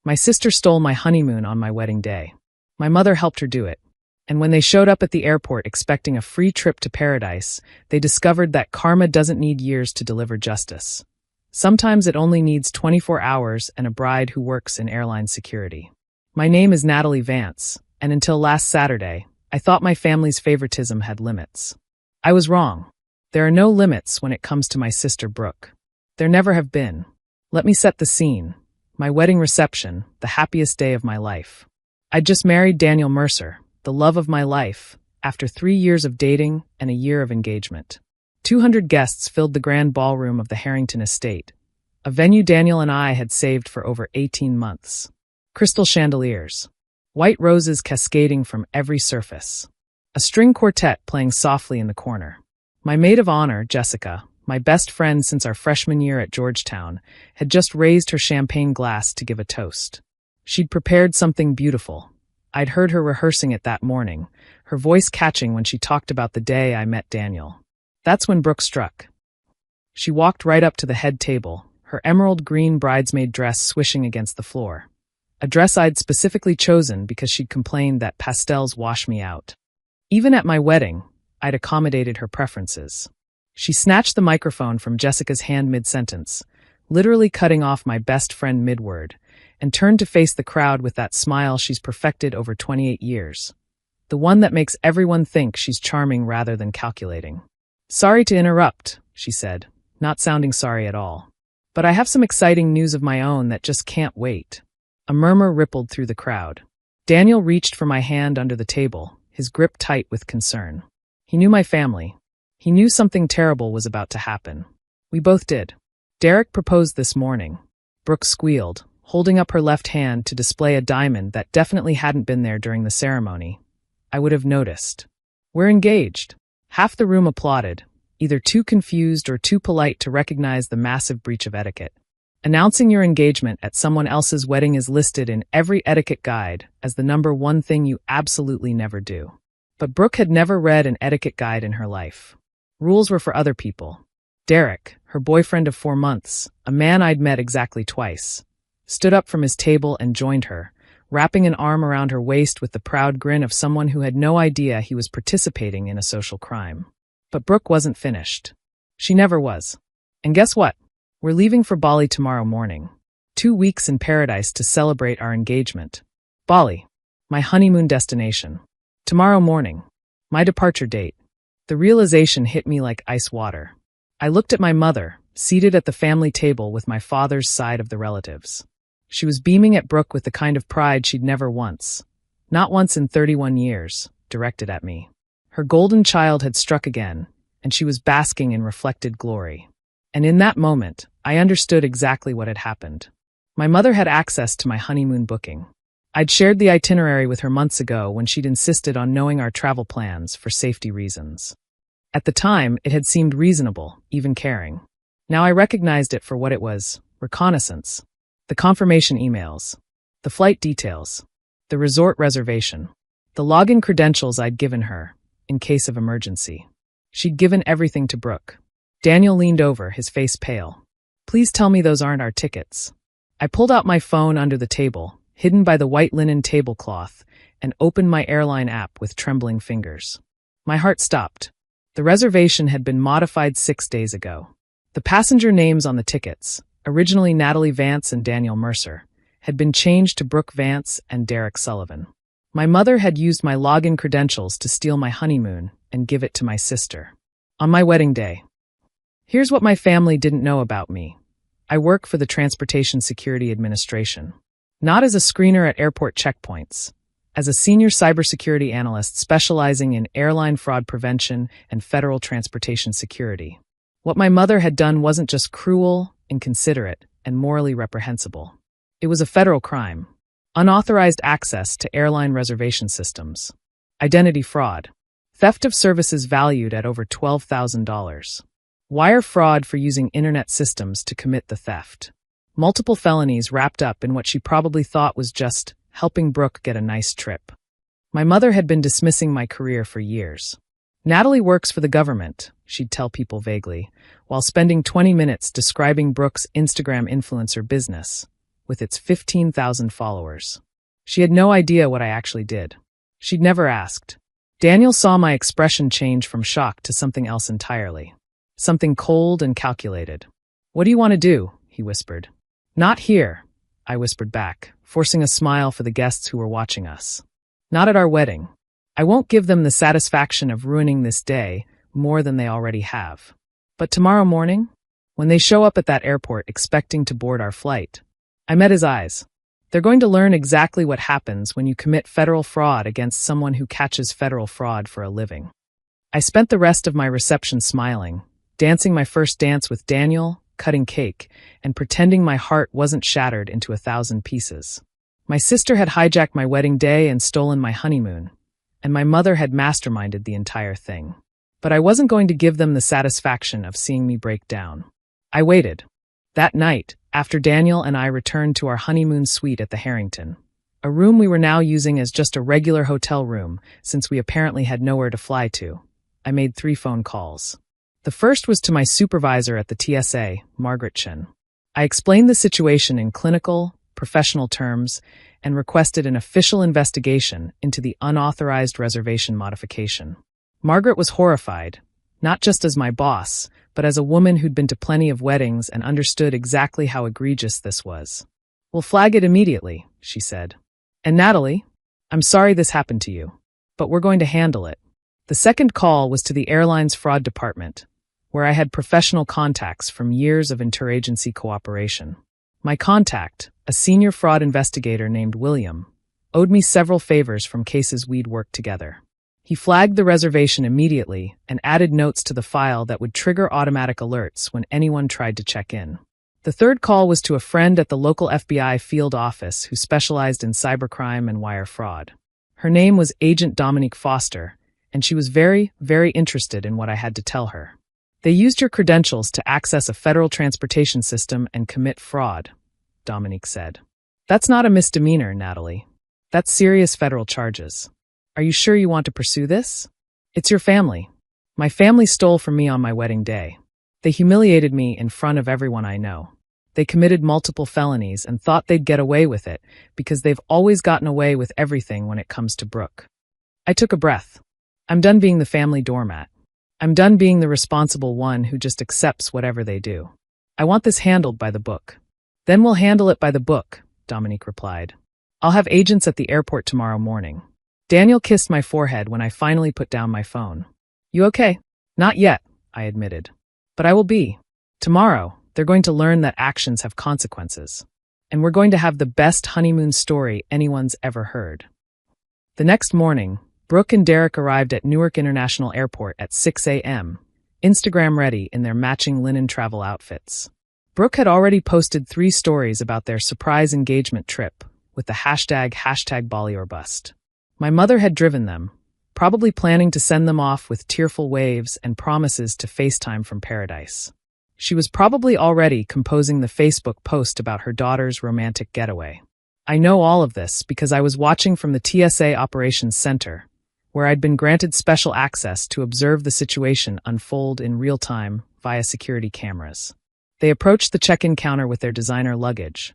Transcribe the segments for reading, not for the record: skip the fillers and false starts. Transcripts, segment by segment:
My sister stole my honeymoon on my wedding day. My mother helped her do it. And when they showed up at the airport expecting a free trip to paradise, they discovered that karma doesn't need years to deliver justice. Sometimes it only needs 24 hours and a bride who works in airline security. My name is Natalie Vance, and until last Saturday, I thought my family's favoritism had limits. I was wrong. There are no limits when it comes to my sister Brooke. There never have been. Let me set the scene. My wedding reception, the happiest day of my life. I'd just married Daniel Mercer, the love of my life, after 3 years of dating and a year of engagement. 200 guests filled the grand ballroom of the Harrington estate, a venue Daniel and I had saved for over 18 months. Crystal chandeliers, white roses cascading from every surface, a string quartet playing softly in the corner. My maid of honor, Jessica, my best friend since our freshman year at Georgetown, had just raised her champagne glass to give a toast. She'd prepared something beautiful. I'd heard her rehearsing it that morning, her voice catching when she talked about the day I met Daniel. That's when Brooke struck. She walked right up to the head table, her emerald green bridesmaid dress swishing against the floor. A dress I'd specifically chosen because she'd complained that pastels wash me out. Even at my wedding, I'd accommodated her preferences. She snatched the microphone from Jessica's hand mid-sentence, literally cutting off my best friend mid-word, and turned to face the crowd with that smile she's perfected over 28 years. The one that makes everyone think she's charming rather than calculating. "Sorry to interrupt," she said, not sounding sorry at all. "But I have some exciting news of my own that just can't wait." A murmur rippled through the crowd. Daniel reached for my hand under the table, his grip tight with concern. He knew my family. He knew something terrible was about to happen. We both did. "Derek proposed this morning," Brooke squealed, holding up her left hand to display a diamond that definitely hadn't been there during the ceremony. I would have noticed. "We're engaged." Half the room applauded, either too confused or too polite to recognize the massive breach of etiquette. Announcing your engagement at someone else's wedding is listed in every etiquette guide as the number one thing you absolutely never do. But Brooke had never read an etiquette guide in her life. Rules were for other people. Derek, her boyfriend of 4 months, a man I'd met exactly twice, stood up from his table and joined her, wrapping an arm around her waist with the proud grin of someone who had no idea he was participating in a social crime. But Brooke wasn't finished. She never was. And guess what? We're leaving for Bali tomorrow morning. 2 weeks in paradise to celebrate our engagement. Bali, my honeymoon destination. Tomorrow morning, my departure date. The realization hit me like ice water. I looked at my mother, seated at the family table with my father's side of the relatives. She was beaming at Brooke with the kind of pride she'd never once, not once in 31 years, directed at me. Her golden child had struck again, and she was basking in reflected glory. And in that moment, I understood exactly what had happened. My mother had access to my honeymoon booking. I'd shared the itinerary with her months ago when she'd insisted on knowing our travel plans for safety reasons. At the time, it had seemed reasonable, even caring. Now I recognized it for what it was: reconnaissance. The confirmation emails, the flight details, the resort reservation, the login credentials I'd given her, in case of emergency. She'd given everything to Brooke. Daniel leaned over, his face pale. "Please tell me those aren't our tickets." I pulled out my phone under the table, hidden by the white linen tablecloth, and opened my airline app with trembling fingers. My heart stopped. The reservation had been modified 6 days ago. The passenger names on the tickets, originally Natalie Vance and Daniel Mercer, had been changed to Brooke Vance and Derek Sullivan. My mother had used my login credentials to steal my honeymoon and give it to my sister. On my wedding day. Here's what my family didn't know about me. I work for the Transportation Security Administration. Not as a screener at airport checkpoints. As a senior cybersecurity analyst specializing in airline fraud prevention and federal transportation security. What my mother had done wasn't just cruel, inconsiderate, and morally reprehensible. It was a federal crime. Unauthorized access to airline reservation systems. Identity fraud. Theft of services valued at over $12,000. Wire fraud for using internet systems to commit the theft. Multiple felonies wrapped up in what she probably thought was just helping Brooke get a nice trip. My mother had been dismissing my career for years. Natalie works for the government, she'd tell people vaguely, while spending 20 minutes describing Brooke's Instagram influencer business, with its 15,000 followers. She had no idea what I actually did. She'd never asked. Daniel saw my expression change from shock to something else entirely. Something cold and calculated. "What do you want to do?" he whispered. "Not here," I whispered back, forcing a smile for the guests who were watching us. "Not at our wedding. I won't give them the satisfaction of ruining this day more than they already have. But tomorrow morning, when they show up at that airport expecting to board our flight." I met his eyes. "They're going to learn exactly what happens when you commit federal fraud against someone who catches federal fraud for a living." I spent the rest of my reception smiling, dancing my first dance with Daniel, cutting cake, and pretending my heart wasn't shattered into 1,000 pieces. My sister had hijacked my wedding day and stolen my honeymoon, and my mother had masterminded the entire thing. But I wasn't going to give them the satisfaction of seeing me break down. I waited. That night, after Daniel and I returned to our honeymoon suite at the Harrington, a room we were now using as just a regular hotel room since we apparently had nowhere to fly to, I made 3 phone calls. The first was to my supervisor at the TSA, Margaret Chen. I explained the situation in clinical, professional terms and requested an official investigation into the unauthorized reservation modification. Margaret was horrified, not just as my boss, but as a woman who'd been to plenty of weddings and understood exactly how egregious this was. "We'll flag it immediately," she said. "And Natalie, I'm sorry this happened to you, but we're going to handle it." The second call was to the airline's fraud department, where I had professional contacts from years of interagency cooperation. My contact, a senior fraud investigator named William, owed me several favors from cases we'd worked together. He flagged the reservation immediately and added notes to the file that would trigger automatic alerts when anyone tried to check in. The third call was to a friend at the local FBI field office who specialized in cybercrime and wire fraud. Her name was Agent Dominique Foster, and she was very, very interested in what I had to tell her. "They used your credentials to access a federal transportation system and commit fraud," Dominique said. "That's not a misdemeanor, Natalie. That's serious federal charges. Are you sure you want to pursue this? It's your family. My family stole from me on my wedding day. They humiliated me in front of everyone I know. They committed multiple felonies and thought they'd get away with it because they've always gotten away with everything when it comes to Brooke." I took a breath. I'm done being the family doormat. I'm done being the responsible one who just accepts whatever they do. I want this handled by the book. "Then we'll handle it by the book," Dominique replied. "I'll have agents at the airport tomorrow morning." Daniel kissed my forehead when I finally put down my phone. "You okay?" "Not yet," I admitted. "But I will be. Tomorrow, they're going to learn that actions have consequences. And we're going to have the best honeymoon story anyone's ever heard." The next morning, Brooke and Derek arrived at Newark International Airport at 6 a.m., Instagram ready in their matching linen travel outfits. Brooke had already posted 3 stories about their surprise engagement trip with the hashtag Bali or bust. My mother had driven them, probably planning to send them off with tearful waves and promises to FaceTime from paradise. She was probably already composing the Facebook post about her daughter's romantic getaway. I know all of this because I was watching from the TSA Operations Center, where I'd been granted special access to observe the situation unfold in real time via security cameras. They approached the check-in counter with their designer luggage.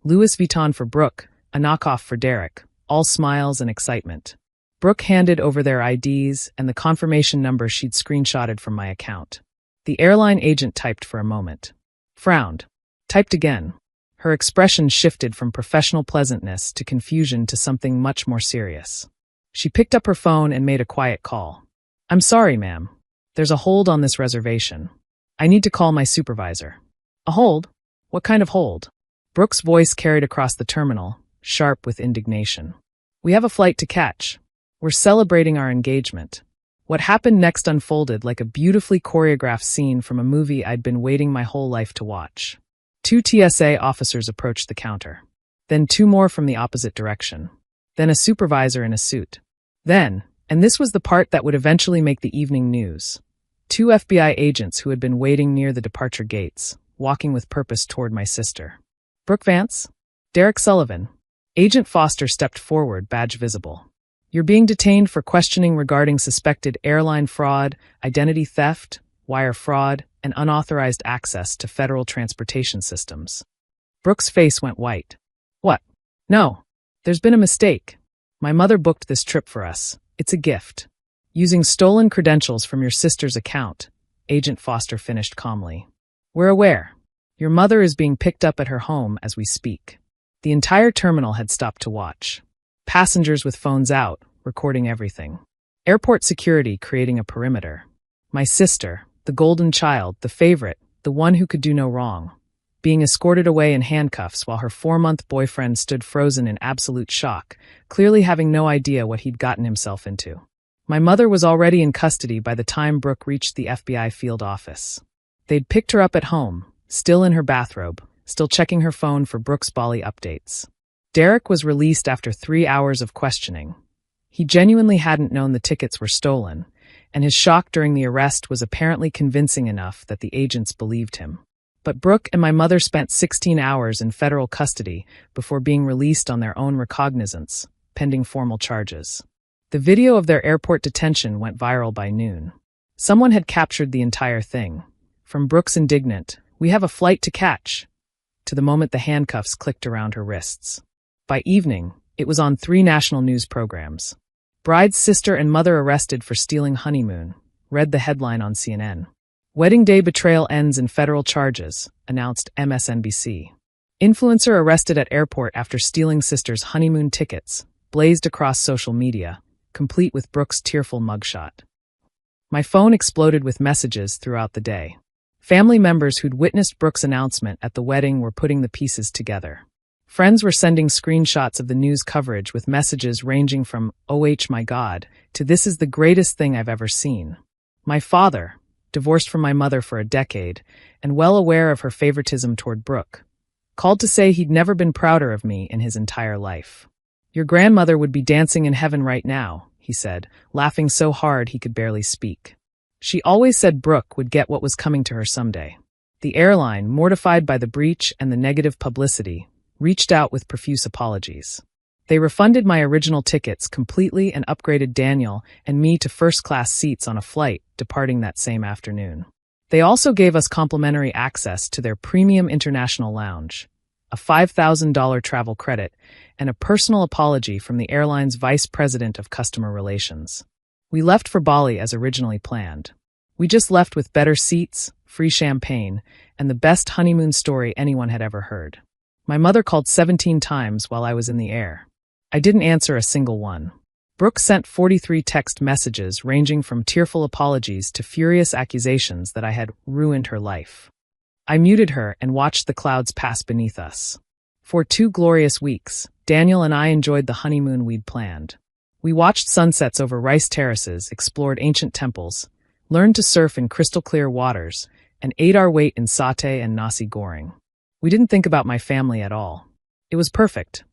Louis Vuitton for Brooke, a knockoff for Derek, all smiles and excitement. Brooke handed over their IDs and the confirmation number she'd screenshotted from my account. The airline agent typed for a moment, frowned, typed again. Her expression shifted from professional pleasantness to confusion to something much more serious. She picked up her phone and made a quiet call. "I'm sorry, ma'am. There's a hold on this reservation. I need to call my supervisor." "A hold? What kind of hold?" Brooke's voice carried across the terminal, sharp with indignation. "We have a flight to catch. We're celebrating our engagement." What happened next unfolded like a beautifully choreographed scene from a movie I'd been waiting my whole life to watch. 2 TSA officers approached the counter. Then 2 more from the opposite direction. Then a supervisor in a suit. Then, and this was the part that would eventually make the evening news, 2 FBI agents who had been waiting near the departure gates, walking with purpose toward my sister. "Brooke Vance? Derek Sullivan." Agent Foster stepped forward, badge visible. "You're being detained for questioning regarding suspected airline fraud, identity theft, wire fraud, and unauthorized access to federal transportation systems." Brooke's face went white. What? No. There's been a mistake. My mother booked this trip for us. It's a gift. Using stolen credentials from your sister's account, Agent Foster finished calmly. We're aware. Your mother is being picked up at her home as we speak. The entire terminal had stopped to watch. Passengers with phones out, recording everything. Airport security creating a perimeter. My sister, the golden child, the favorite, the one who could do no wrong, being escorted away in handcuffs while her 4-month boyfriend stood frozen in absolute shock, clearly having no idea what he'd gotten himself into. My mother was already in custody by the time Brooke reached the FBI field office. They'd picked her up at home, still in her bathrobe, still checking her phone for Brooke's Bali updates. Derek was released after 3 hours of questioning. He genuinely hadn't known the tickets were stolen, and his shock during the arrest was apparently convincing enough that the agents believed him. But Brooke and my mother spent 16 hours in federal custody before being released on their own recognizance, pending formal charges. The video of their airport detention went viral by noon. Someone had captured the entire thing. From Brooke's indignant, "We have a flight to catch," to the moment the handcuffs clicked around her wrists. By evening, it was on 3 national news programs. Bride's sister and mother arrested for stealing honeymoon, read the headline on CNN. Wedding day betrayal ends in federal charges, announced MSNBC. Influencer arrested at airport after stealing sister's honeymoon tickets, blazed across social media, complete with Brooke's tearful mugshot. My phone exploded with messages throughout the day. Family members who'd witnessed Brooke's announcement at the wedding were putting the pieces together. Friends were sending screenshots of the news coverage with messages ranging from, "Oh my God," to "This is the greatest thing I've ever seen." My father, divorced from my mother for a decade, and well aware of her favoritism toward Brooke, called to say he'd never been prouder of me in his entire life. "Your grandmother would be dancing in heaven right now," he said, laughing so hard he could barely speak. She always said Brooke would get what was coming to her someday. The airline, mortified by the breach and the negative publicity, reached out with profuse apologies. They refunded my original tickets completely and upgraded Daniel and me to first-class seats on a flight departing that same afternoon. They also gave us complimentary access to their premium international lounge, a $5,000 travel credit, and a personal apology from the airline's vice president of customer relations. We left for Bali as originally planned. We just left with better seats, free champagne, and the best honeymoon story anyone had ever heard. My mother called 17 times while I was in the air. I didn't answer a single one. Brooke sent 43 text messages ranging from tearful apologies to furious accusations that I had ruined her life. I muted her and watched the clouds pass beneath us. For 2 glorious weeks, Daniel and I enjoyed the honeymoon we'd planned. We watched sunsets over rice terraces, explored ancient temples, learned to surf in crystal-clear waters, and ate our weight in satay and nasi goreng. We didn't think about my family at all. It was perfect.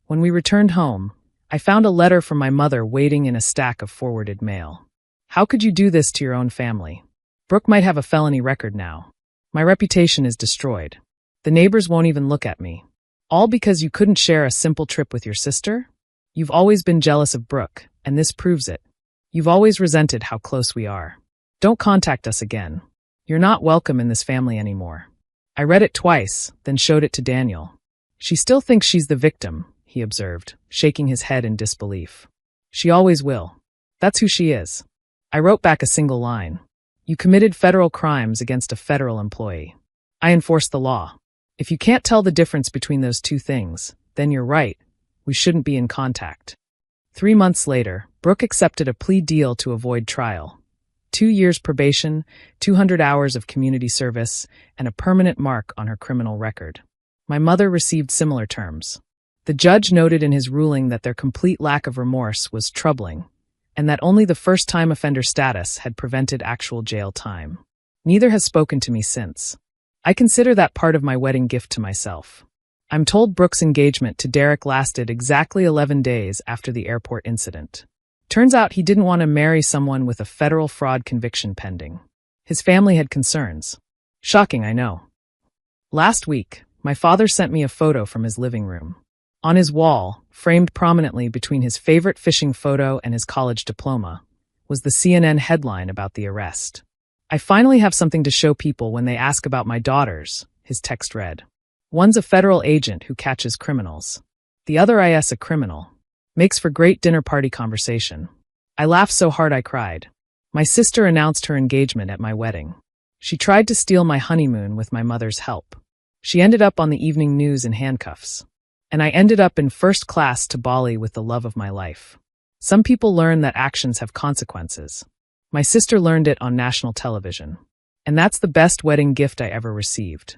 When we returned home, I found a letter from my mother waiting in a stack of forwarded mail. "How could you do this to your own family? Brooke might have a felony record now. My reputation is destroyed. The neighbors won't even look at me. All because you couldn't share a simple trip with your sister? You've always been jealous of Brooke, and this proves it. You've always resented how close we are. Don't contact us again. You're not welcome in this family anymore." I read it twice, then showed it to Daniel. "She still thinks she's the victim," he observed, shaking his head in disbelief. "She always will. That's who she is." I wrote back a single line. "You committed federal crimes against a federal employee. I enforce the law. If you can't tell the difference between those two things, then you're right. We shouldn't be in contact." 3 months later, Brooke accepted a plea deal to avoid trial. 2 years probation, 200 hours of community service, and a permanent mark on her criminal record. My mother received similar terms. The judge noted in his ruling that their complete lack of remorse was troubling, and that only the first-time offender status had prevented actual jail time. Neither has spoken to me since. I consider that part of my wedding gift to myself. I'm told Brooke's engagement to Derek lasted exactly 11 days after the airport incident. Turns out he didn't want to marry someone with a federal fraud conviction pending. His family had concerns. Shocking, I know. Last week, my father sent me a photo from his living room. On his wall, framed prominently between his favorite fishing photo and his college diploma, was the CNN headline about the arrest. "I finally have something to show people when they ask about my daughters," his text read. One's a federal agent who catches criminals. The other is a criminal. Makes for great dinner party conversation. I laughed so hard I cried. My sister announced her engagement at my wedding. She tried to steal my honeymoon with my mother's help. She ended up on the evening news in handcuffs. And I ended up in first class to Bali with the love of my life. Some people learn that actions have consequences. My sister learned it on national television. And that's the best wedding gift I ever received.